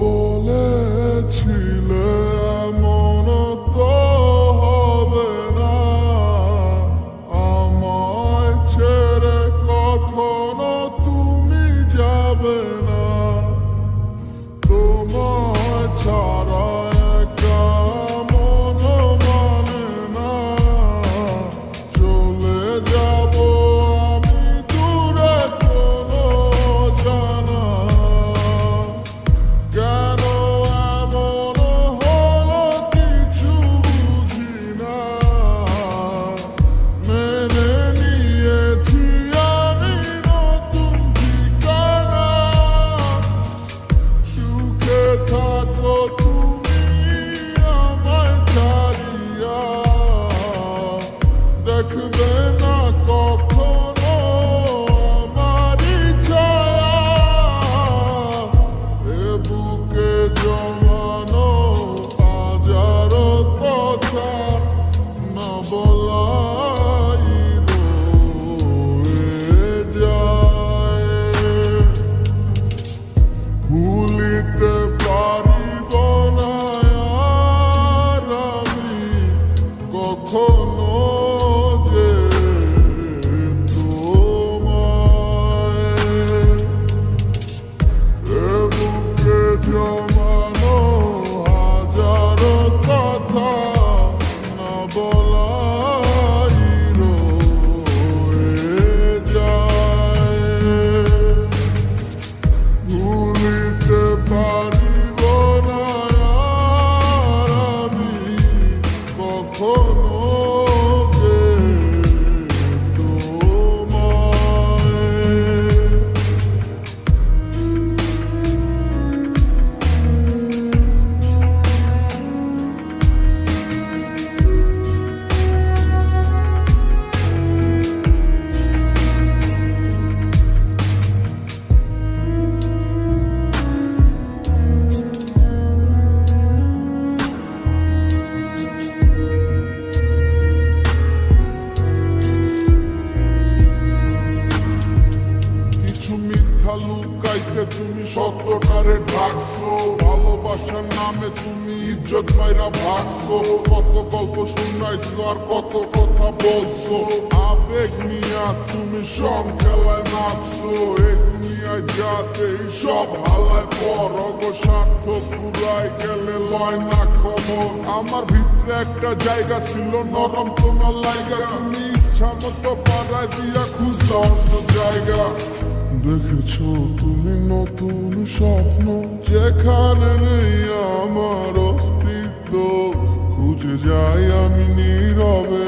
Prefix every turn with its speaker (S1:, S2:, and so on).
S1: বলেছিলে এমন তো হবে না, আমায় ছেড়ে কখনো তুমি যাবে না। তোমায় ছাড়া একা মন মানে না, চলে যাব আমি দূরে কোনো জানা। কেন এমন হলো কিছু বুঝি না, মেনে নিয়েছি আমি নতুন ঠিকানা। সুখে থাকো তুমি আমায় ছাড়িয়া, দেখবে না কখনো আমারই ছায়া। এ বুকে জমানো হাজারো কথা না বলাই রয়ে যায়। ভুলিতে পারিব না আর আমি কখনো যে তোমায়। এ বুকে জমানো হাজারো কথা না বলাই রয়ে যায়। ভুলিতে পারিব না আর আমি কখনো যে তোমায়। কিছু মিথ্যা লুকাইতে তুমি সত্যটারে ঢাকছো, ভালোবাসার নামে তুমি ইজ্জত মাইরা ভাগছো। কত গল্প শুনাইছো আর কত কথা বলছো, আবেগ নিয়া তুমি সব খেলায় নাচছো। এই দুনিয়ায় যাতে সব হালায় পর স্বার্থ ফুরাই গেলে লয় না খবর। আমার ভিতরে একটা জায়গা ছিল নরম তোমার লাইগা, তুমি ইচ্ছা মতো পাড়ায় দিয়া খুঁজছো অন্য জায়গা। দেখেছো তুমি নতুন স্বপ্ন, যেখানে নেই আমার অস্তিত্ব। খুঁজে যাই আমি নীরবে